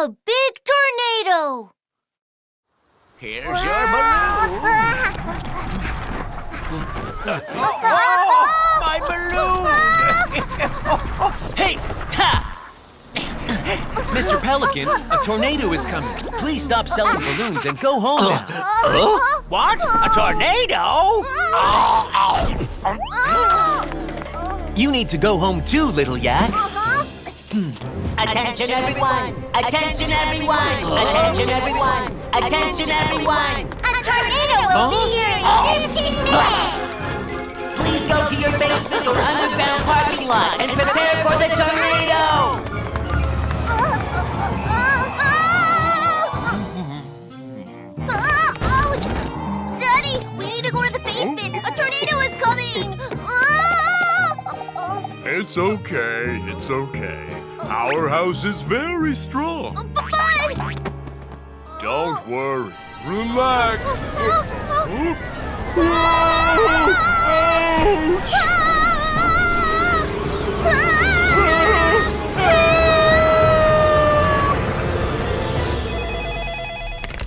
A big tornado! Here's your balloon! My balloon! Hey! Ha! Mr. Pelican, a tornado is coming. Please stop selling balloons and go home now. What? A tornado? You need to go home too, little yak. Attention everyone! Attention everyone! Attention everyone! Attention everyone! A tornado will be here in 15 minutes! Please go to your basement or underground parking lot and prepare for the tornado! Ouch! Daddy, we need to go to the basement! A tornado is coming! It's okay, it's okay. Our house is very strong. Don't worry, relax. Ouch!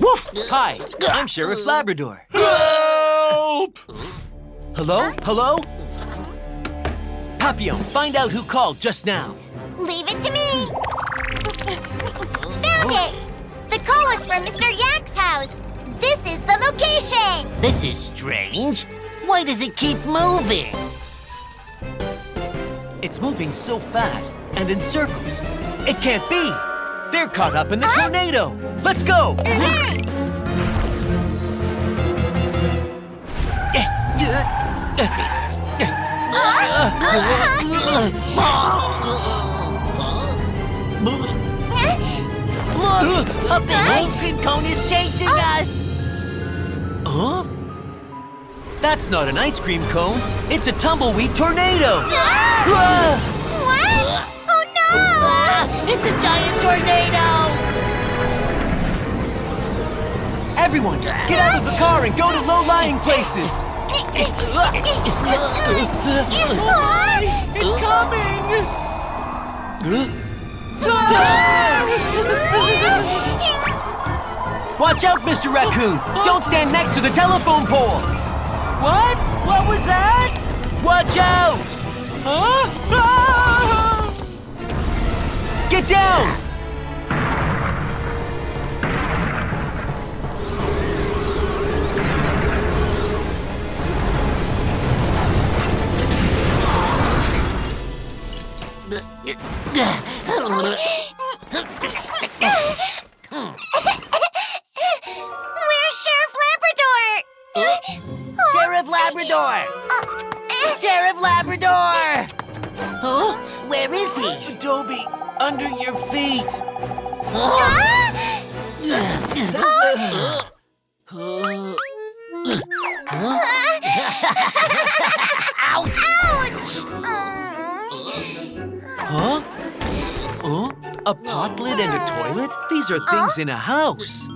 Woof! Hi, I'm Sheriff Labrador. Help! Hello? Hello? Papillon, find out who called just now. Leave it to me! Found it! The call was from Mr. Yak's house. This is the location! This is strange. Why does it keep moving? It's moving so fast and in circles. It can't be! They're caught up in the tornado! Let's go! Look! A big ice cream cone is chasing us! Huh? That's not an ice cream cone. It's a tumbleweed tornado! Ah! What? Oh no! It's a giant tornado! Everyone, get out of the car and go to low-lying places! It's coming! Watch out, Mr. Raccoon! Don't stand next to the telephone pole! What? What was that? Watch out! Huh? Ah! Get down! Where's Sheriff Labrador? Sheriff Labrador! Sheriff Labrador! Huh? Where is he? Adobe, under your feet! Ouch! Huh? Huh? A pot lid and a toilet? These are things in a house.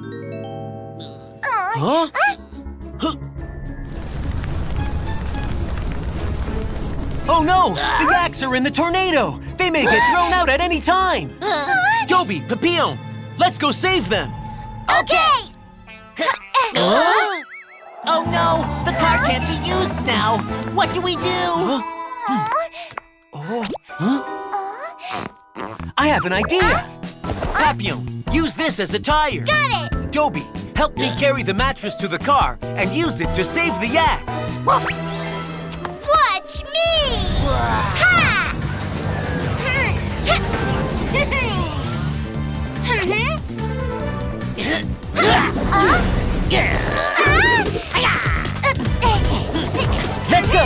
Huh? Huh? Oh no! The yaks are in the tornado! They may get thrown out at any time! Dobie, Papillon, let's go save them! Okay! Oh no! The car can't be used now! What do we do? Oh. Huh? I have an idea! Papillon, use this as a tire! Got it! Dobie, help me carry the mattress to the car and use it to save the yaks! Watch me! Ha! Let's go!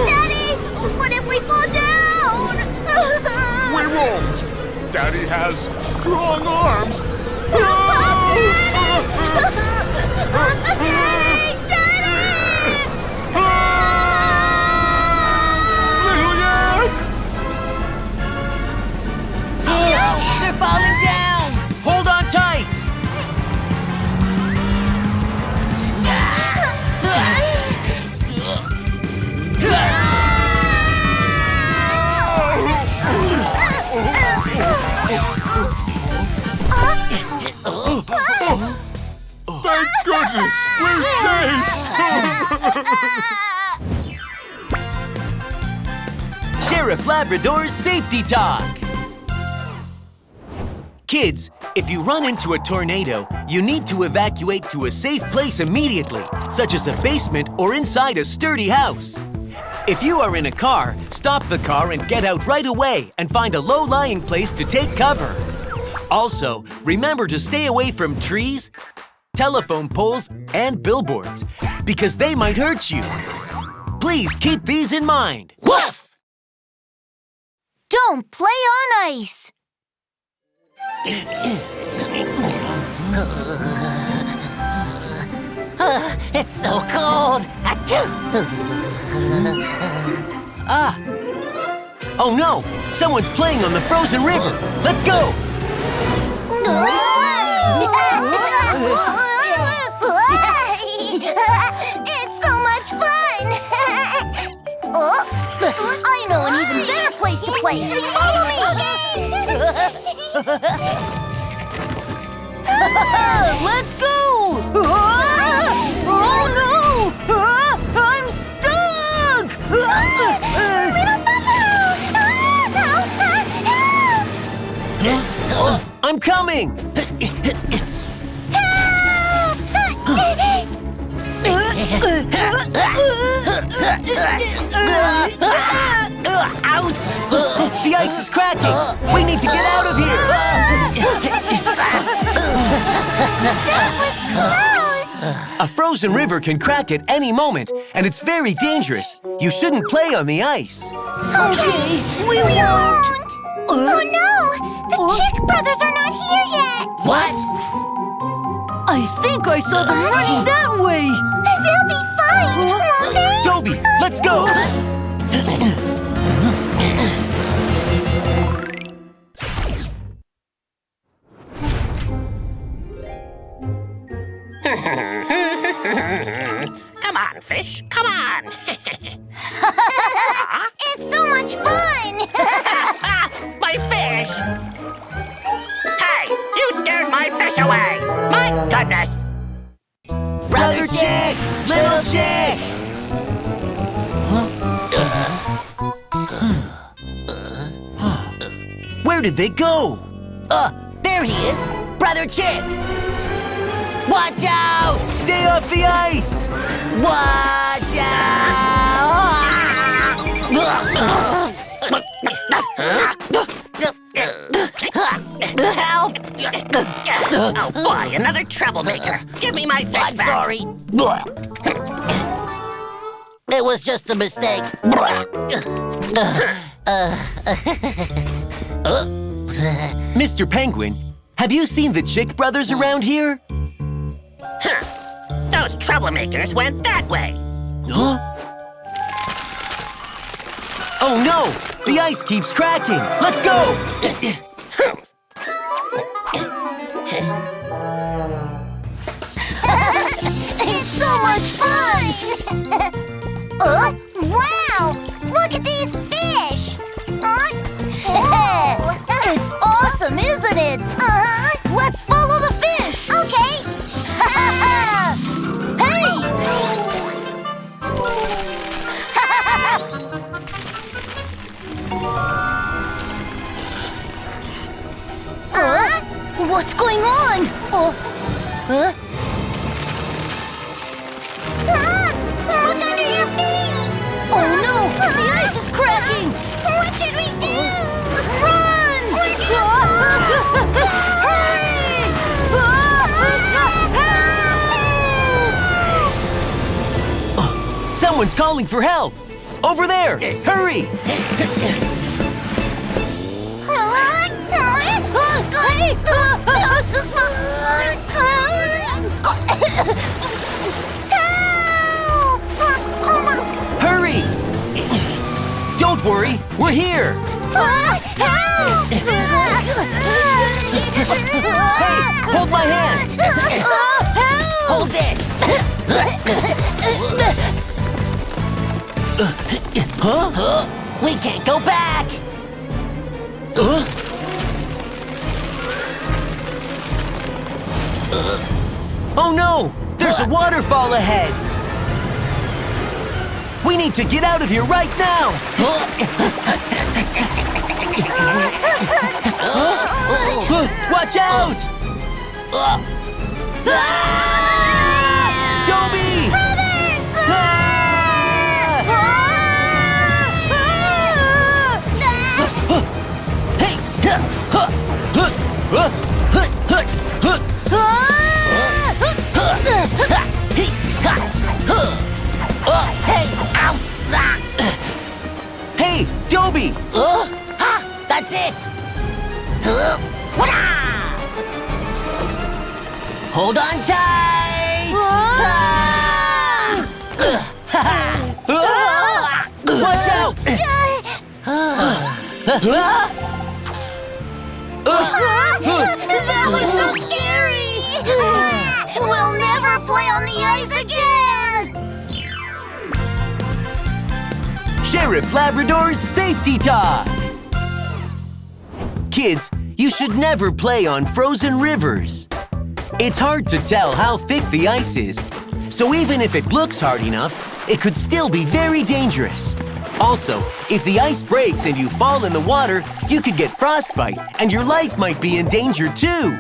Daddy! What if we fall down? We won't. Daddy has strong arms. Daddy! Daddy! Little yak! They're falling down! Hold on tight! goodness! We're safe! Sheriff Labrador's Safety Talk. Kids, if you run into a tornado, you need to evacuate to a safe place immediately, such as a basement or inside a sturdy house. If you are in a car, stop the car and get out right away and find a low-lying place to take cover. Also, remember to stay away from trees, telephone poles, and billboards, because they might hurt you. Please keep these in mind. Woof! Don't play on ice. It's so cold. Achoo! Ah! Oh no! Someone's playing on the frozen river! Let's go! It's so much fun! I know an even better place to play. Follow me! Let's go! Oh no! I'm stuck! Little Buffalo! I'm coming! Ouch! The ice is cracking! We need to get out of here! A frozen river can crack at any moment, and it's very dangerous. You shouldn't play on the ice. Okay, we won't! Oh no! The Chick brothers are not here yet! What? I think I saw them running that way! They'll be fine, won't they? Toby, let's go! Come on, fish. Come on. It's so much fun! My fish! Hey, you scared my fish away! My goodness! Brother Chick! Little Chick! Where did they go? There he is! Brother Chick! Watch out! Stay off the ice! Watch out! Help! Oh boy, another troublemaker. Give me my fish back. I'm sorry. It was just a mistake. Mr. Penguin, have you seen the Chick brothers around here? Those troublemakers went that way. Huh? Oh no! The ice keeps cracking! Let's go! It's so much fun! Wow! Look at these fish! It's awesome, isn't it? Let's follow the fish! Okay! Hey! What's going on? Look under your feet! Oh no! The ice is cracking! What should we do? Run! We're Oh, someone's calling for help! Over there! Hurry! Hurry! Don't worry, we're here! Hey, hold my hand! Hold this! Huh? We can't go back! Oh no! There's a waterfall ahead! We need to get out of here right now! Watch out! Dobby! Hey! Hey, Dobby! Ha! That's it! Hold on tight! Watch out! That was so scary! We'll never play on the ice again! Sheriff Labrador's Safety Talk! Kids, you should never play on frozen rivers. It's hard to tell how thick the ice is, so even if it looks hard enough, it could still be very dangerous. Also, if the ice breaks and you fall in the water, you could get frostbite and your life might be in danger too.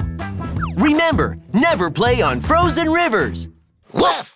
Remember, never play on frozen rivers. Woof!